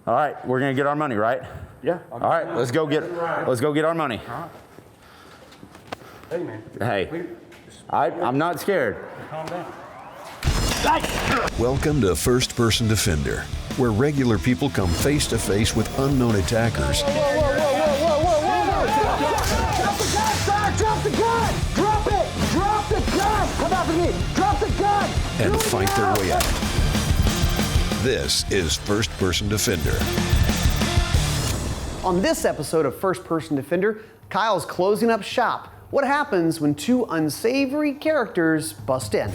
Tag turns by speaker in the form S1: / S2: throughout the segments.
S1: All right, we're gonna get our money, right?
S2: Yeah.
S1: All right, let's go get our money.
S2: All right. Hey, man.
S1: Hey, I'm not scared.
S2: Calm down.
S3: Welcome to First Person Defender, where regular people come face to face with unknown attackers.
S4: Drop the gun, sir! Drop the gun! Drop it! Drop the gun! Come after me! Drop the gun!
S3: And fight their way out. This is First Person Defender.
S5: On this episode of First Person Defender, Kyle's closing up shop. What happens when two unsavory characters bust in?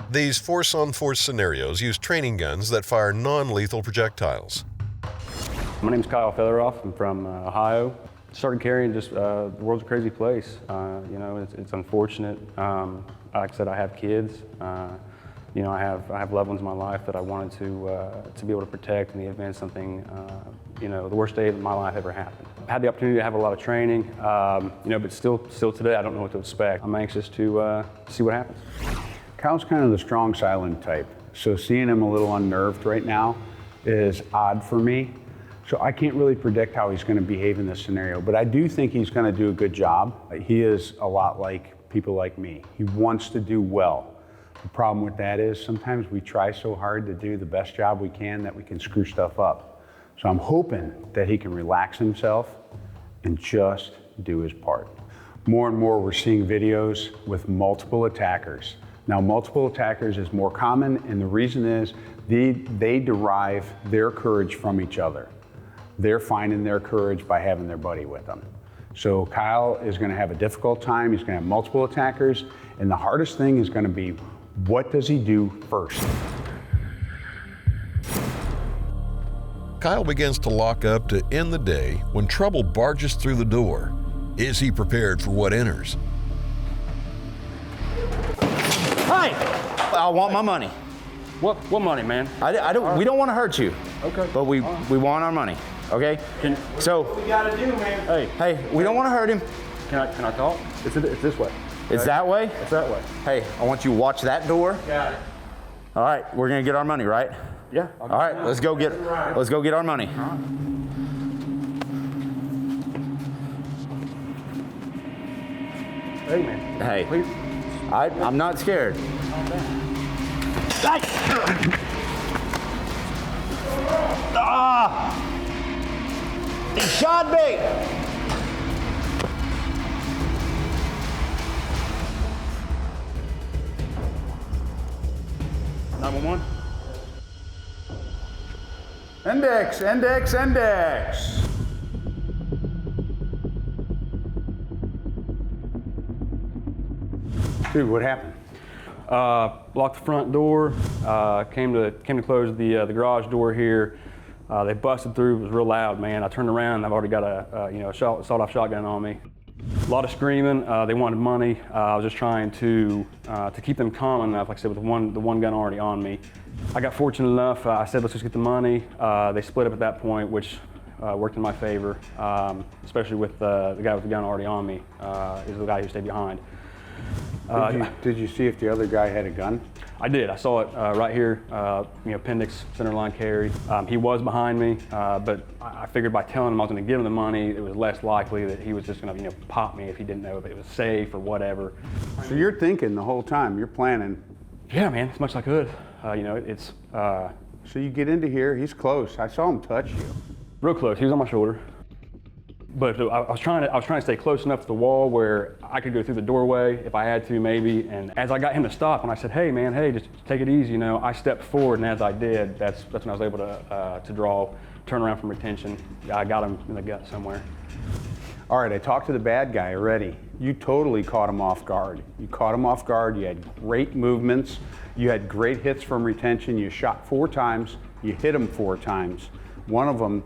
S3: These force-on-force scenarios use training guns that fire non-lethal projectiles.
S2: My name's Kyle Featheroff. I'm from Ohio. Started carrying just the world's a crazy place. You know, it's unfortunate. Like I said, I have kids. You know, I have loved ones in my life that I wanted to be able to protect in the event something, you know, the worst day of my life ever happened. I had the opportunity to have a lot of training, you know, but still today I don't know what to expect. I'm anxious to see what happens.
S6: Kyle's kind of the strong, silent type. So seeing him a little unnerved right now is odd for me. So I can't really predict how he's going to behave in this scenario, but I do think he's going to do a good job. He is a lot like people like me. He wants to do well. The problem with that is sometimes we try so hard to do the best job we can that we can screw stuff up. So I'm hoping that he can relax himself and just do his part. More and more we're seeing videos with multiple attackers. Now, multiple attackers is more common, and the reason is they derive their courage from each other. They're finding their courage by having their buddy with them. So Kyle is going to have a difficult time. He's going to have multiple attackers, and the hardest thing is going to be, what does he do first?
S3: Kyle begins to lock up to end the day when trouble barges through the door. Is he prepared for what enters?
S1: Hi, I want my money.
S2: What money, man?
S1: I don't. We don't want to hurt you.
S2: Okay.
S1: But we want our money. Okay. So
S2: What we gotta do, man?
S1: hey, we don't want to hurt him.
S2: Can I talk? It's this way.
S1: It's that way.
S2: It's that way.
S1: Hey, I want you to watch that door.
S2: Got it.
S1: All right, we're gonna get our money, right?
S2: Yeah.
S1: All right, let's go get our money.
S2: Hey, man.
S1: Hey,
S2: Please.
S1: I'm not scared.
S2: Calm down.
S1: He shot me.
S2: 911.
S6: Index, index, index. Dude, what happened?
S2: Locked the front door. Came to close the garage door here. They busted through. It was real loud, man. I turned around. And I've already got a sawed-off shotgun on me. A lot of screaming. They wanted money. I was just trying to keep them calm enough. Like I said, with the one gun already on me. I got fortunate enough. I said, let's just get the money. They split up at that point, which worked in my favor, especially with the guy with the gun already on me. Is the guy who stayed behind.
S6: Did you see if the other guy had a gun?
S2: I did. I saw it right here, you know, appendix, center line carry. He was behind me, but I figured by telling him I was going to give him the money, it was less likely that he was just going to, you know, pop me if he didn't know if it was safe or whatever.
S6: So you're thinking the whole time, you're planning.
S2: Yeah, man, as much as I could. You know, it's
S6: So you get into here, he's close. I saw him touch you.
S2: real close. He was on my shoulder. But I was trying to stay close enough to the wall where I could go through the doorway if I had to, maybe. And as I got him to stop, when I said, "Hey, man, hey, just take it easy," you know, I stepped forward, and as I did, that's when I was able to turn around from retention. I got him in the gut somewhere.
S6: All right, I talked to the bad guy already. You totally caught him off guard. You caught him off guard. You had great movements. You had great hits from retention. You shot 4 times. You hit him 4 times. One of them.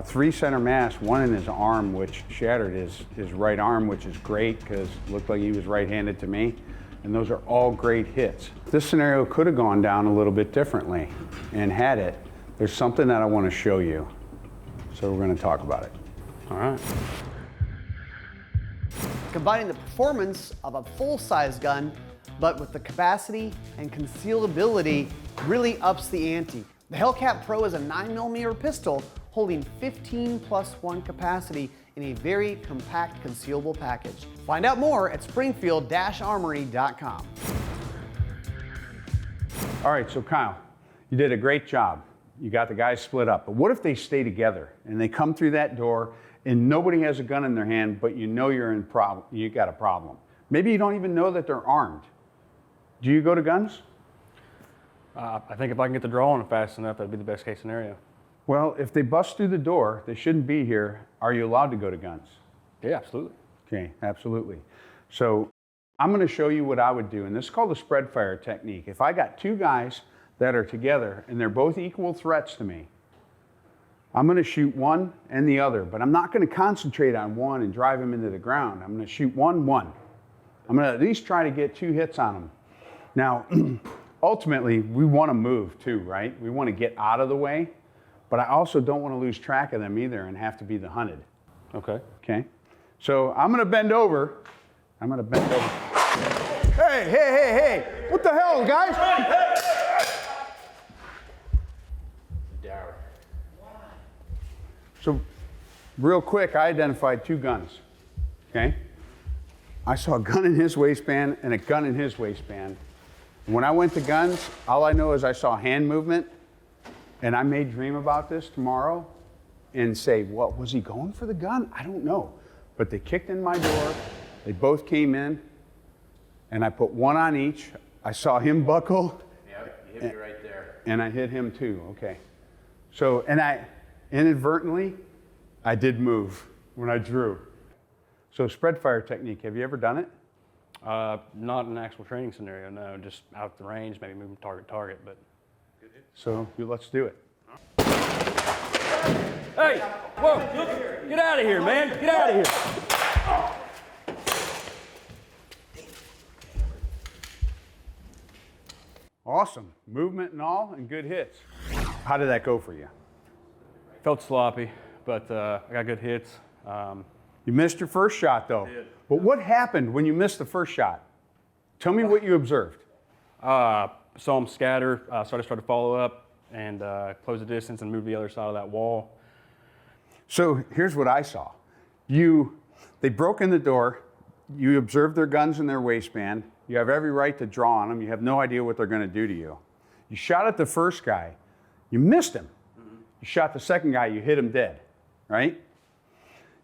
S6: 3 center mass, 1 in his arm, which shattered his right arm, which is great because it looked like he was right-handed to me. And those are all great hits. This scenario could have gone down a little bit differently, and had it, there's something that I want to show you. So we're going to talk about it.
S2: All right.
S5: Combining the performance of a full-size gun but with the capacity and concealability, really ups the ante. The Hellcat Pro is a 9mm pistol holding 15+1 capacity in a very compact concealable package. Find out more at springfield-armory.com.
S6: All right, so Kyle, you did a great job. You got the guys split up, but what if they stay together and they come through that door and nobody has a gun in their hand, but you know you got a problem? Maybe you don't even know that they're armed. Do you go to guns?
S2: I think if I can get the draw on fast enough, that'd be the best case scenario.
S6: Well, if they bust through the door, they shouldn't be here. Are you allowed to go to guns?
S2: Yeah, absolutely.
S6: Okay, absolutely. So I'm going to show you what I would do, and this is called the spread fire technique. If I got two guys that are together and they're both equal threats to me, I'm going to shoot one and the other, but I'm not going to concentrate on one and drive him into the ground. I'm going to shoot one. I'm going to at least try to get 2 hits on him. Now, ultimately, we want to move too, right? We want to get out of the way, but I also don't want to lose track of them either and have to be the hunted.
S2: Okay.
S6: Okay? So I'm going to bend over. Hey! What the hell, guys? So, real quick, I identified 2 guns. Okay? I saw a gun in his waistband and a gun in his waistband. When I went to guns, all I know is I saw hand movement, and I may dream about this tomorrow and say, what, was he going for the gun? I don't know. But they kicked in my door, they both came in, and I put one on each. I saw him buckle.
S1: Yep, you hit me right there.
S6: And I hit him too, okay. So, and I inadvertently, I did move when I drew. So spread fire technique, have you ever done it?
S2: Not in an actual training scenario, no. Just out at the range, maybe moving target, but.
S6: So let's do it.
S2: Hey, whoa, get out of here, man, get out of here.
S6: Awesome, movement and all, and good hits. How did that go for you?
S2: Felt sloppy, but I got good hits.
S6: You missed your first shot though.
S2: I did.
S6: But what happened when you missed the first shot? Tell me what you observed.
S2: Saw them scatter, so I just tried to follow up and close the distance and move to the other side of that wall.
S6: So here's what I saw. They broke in the door, you observed their guns in their waistband, you have every right to draw on them, you have no idea what they're gonna do to you. You shot at the first guy, you missed him. You shot the second guy, you hit him dead, right?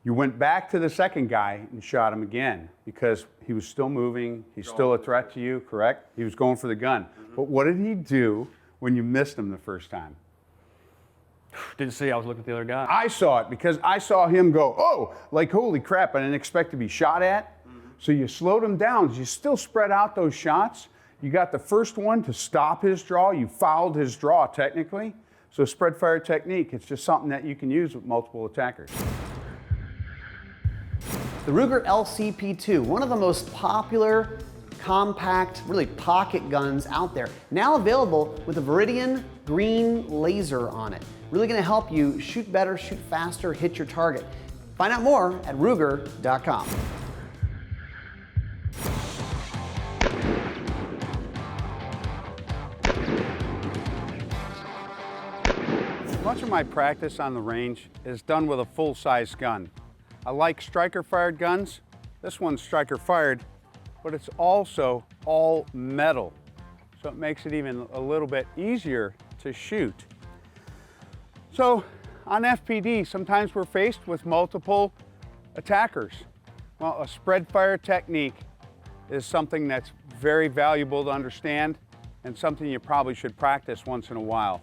S6: You went back to the second guy and shot him again because he was still moving, he's still a threat to you, correct? He was going for the gun. But what did he do when you missed him the first time?
S2: Didn't see, I was looking at the other guy.
S6: I saw it because I saw him go, oh, like holy crap, I didn't expect to be shot at. So you slowed him down, you still spread out those shots. You got the first one to stop his draw, you fouled his draw technically. So spread fire technique, it's just something that you can use with multiple attackers.
S5: The Ruger LCP2, one of the most popular, compact, really pocket guns out there. Now available with a Viridian green laser on it. Really gonna help you shoot better, shoot faster, hit your target. Find out more at Ruger.com.
S6: Much of my practice on the range is done with a full-size gun. I like striker-fired guns. This one's striker-fired, but it's also all metal. So it makes it even a little bit easier to shoot. So on FPD, sometimes we're faced with multiple attackers. Well, a spread fire technique is something that's very valuable to understand and something you probably should practice once in a while.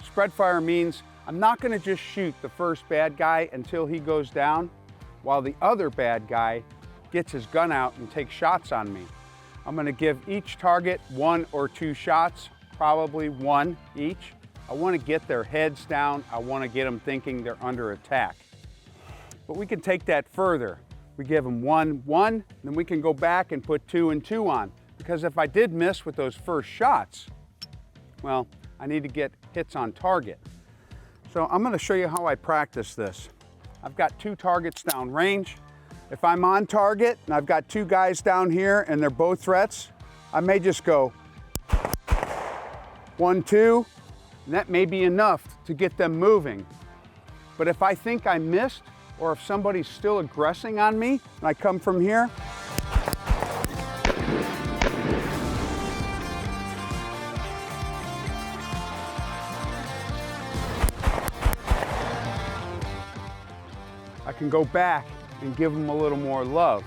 S6: Spread fire means I'm not going to just shoot the first bad guy until he goes down while the other bad guy gets his gun out and takes shots on me. I'm going to give each target 1 or 2 shots, probably 1 each. I want to get their heads down. I want to get them thinking they're under attack. But we can take that further. We give them 1, then we can go back and put 2 and 2 on. Because if I did miss with those first shots, well, I need to get hits on target. So I'm going to show you how I practice this. I've got 2 targets down range. If I'm on target and I've got 2 guys down here and they're both threats, I may just go 1, 2, and that may be enough to get them moving. But if I think I missed, or if somebody's still aggressing on me, and I come from here, I can go back and give them a little more love.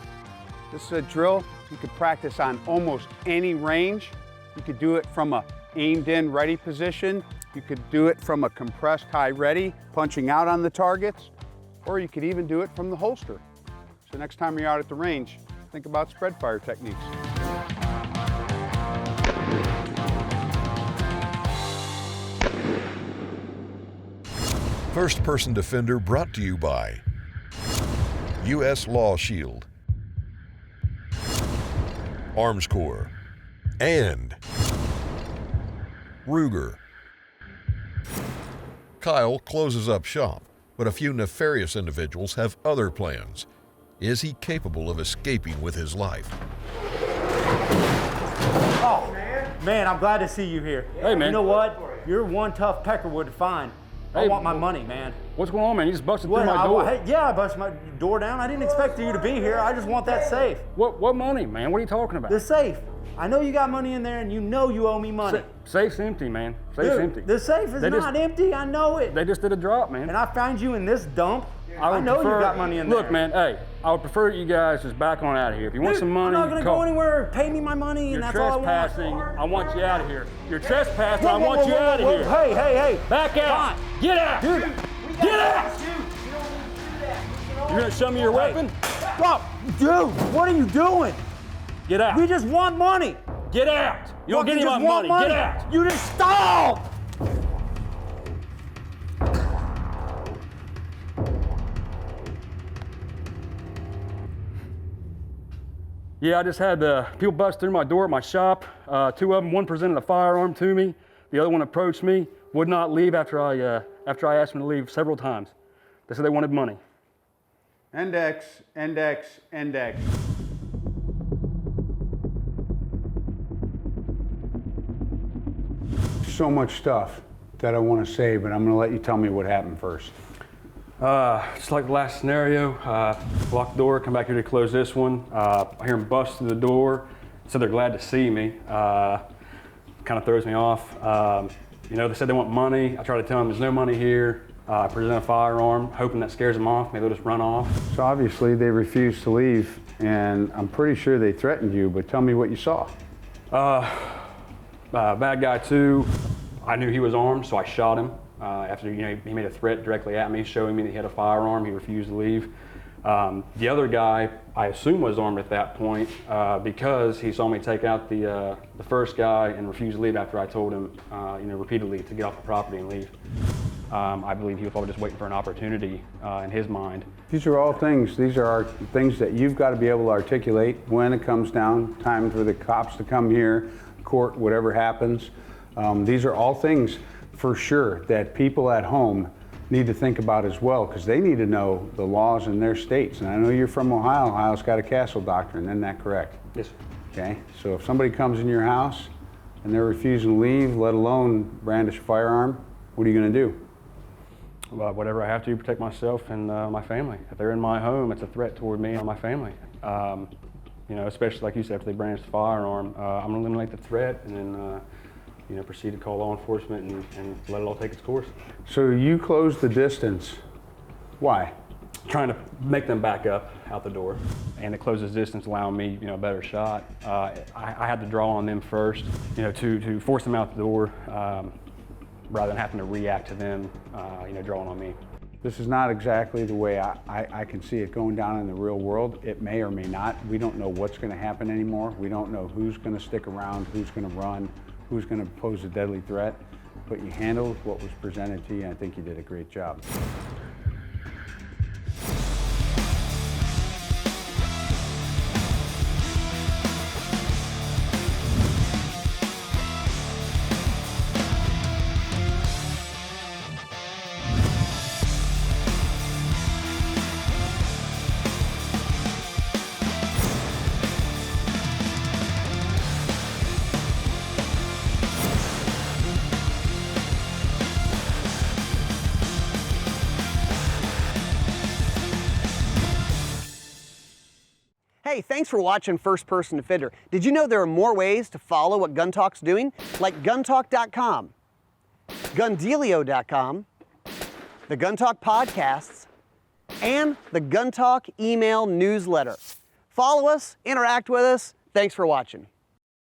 S6: This is a drill you could practice on almost any range. You could do it from a aimed in ready position. You could do it from a compressed high ready, punching out on the targets, or you could even do it from the holster. So next time you're out at the range, think about spread fire techniques.
S3: First Person Defender brought to you by U.S. Law Shield, Arms Corps, and Ruger. Kyle closes up shop, but a few nefarious individuals have other plans. Is he capable of escaping with his life?
S1: Oh, man, I'm glad to see you here.
S2: Hey, man.
S1: You know what? You're one tough peckerwood to find. I
S2: Hey,
S1: want my money, man.
S2: What's going on, man? You just busted through my door.
S1: I busted my door down. I didn't expect you to be here. I just want that safe.
S2: What money, man? What are you talking about?
S1: The safe. I know you got money in there, and you know you owe me money.
S2: Safe's empty, man. Safe's
S1: Dude,
S2: empty.
S1: the safe is not empty. I know it.
S2: They just did a drop, man.
S1: And I found you in this dump. I
S2: would
S1: know
S2: prefer-
S1: you got money in there.
S2: Look, man, hey, I would prefer you guys just back on out of here. If you want
S1: Dude,
S2: some money,
S1: I'm not gonna
S2: call.
S1: go anywhere. Pay me my money,
S2: You're
S1: and that's all I want.
S2: trespassing. I want you out of here. You're trespassing. I
S1: Whoa,
S2: want
S1: whoa,
S2: you
S1: whoa,
S2: out of
S1: whoa,
S2: here.
S1: Hey, hey, hey.
S2: Back out. Get out.
S1: Dude.
S2: Get out. You're gonna show me your weapon?
S1: Stop. Dude, what are you doing?
S2: Get out.
S1: We just want money.
S2: Get out. You don't get
S1: Fucking
S2: any of
S1: just
S2: my
S1: want
S2: money. Get out.
S1: You just stop.
S2: Yeah, I just had people bust through my door at my shop. Two of them, one presented a firearm to me. The other one approached me, would not leave after I asked them to leave several times. They said they wanted money.
S6: Index, index, index. So much stuff that I want to say, but I'm going to let you tell me what happened first.
S2: Just like the last scenario, lock the door, come back here to close this one. I hear them bust through the door, so they're glad to see me. Kind of throws me off. They said they want money. I try to tell them there's no money here. I present a firearm, hoping that scares them off. Maybe they'll just run off.
S6: So obviously they refused to leave, and I'm pretty sure they threatened you, but tell me what you saw.
S2: Bad guy two, I knew he was armed, so I shot him. After he made a threat directly at me, showing me that he had a firearm. He refused to leave. The other guy, I assume, was armed at that point because he saw me take out the first guy and refused to leave after I told him, repeatedly to get off the property and leave. I believe he was probably just waiting for an opportunity in his mind.
S6: These are things that you've got to be able to articulate when it comes down, times for the cops to come here, court, whatever happens. These are all things for sure that people at home need to think about as well, because they need to know the laws in their states. And I know you're from Ohio. Ohio's got a castle doctrine, isn't that correct?
S2: Yes, sir.
S6: Okay, so if somebody comes in your house and they're refusing to leave, let alone brandish a firearm, what are you going to do?
S2: Whatever I have to protect myself and my family. If they're in my home, it's a threat toward me and my family. Especially like you said, if they brandish the firearm, I'm going to eliminate the threat and then proceed to call law enforcement and let it all take its course.
S6: So you closed the distance. Why?
S2: Trying to make them back up out the door, and it closes distance, allowing me, a better shot. I had to draw on them first, to force them out the door, rather than having to react to them, drawing on me.
S6: This is not exactly the way I can see it going down in the real world. It may or may not. We don't know what's going to happen anymore. We don't know who's going to stick around, who's going to run, who's going to pose a deadly threat. But you handled what was presented to you, and I think you did a great job.
S5: Hey, thanks for watching First Person Defender. Did you know there are more ways to follow what Gun Talk's doing? Like guntalk.com, gundealio.com, the Gun Talk podcasts, and the Gun Talk email newsletter. Follow us, interact with us. Thanks for watching.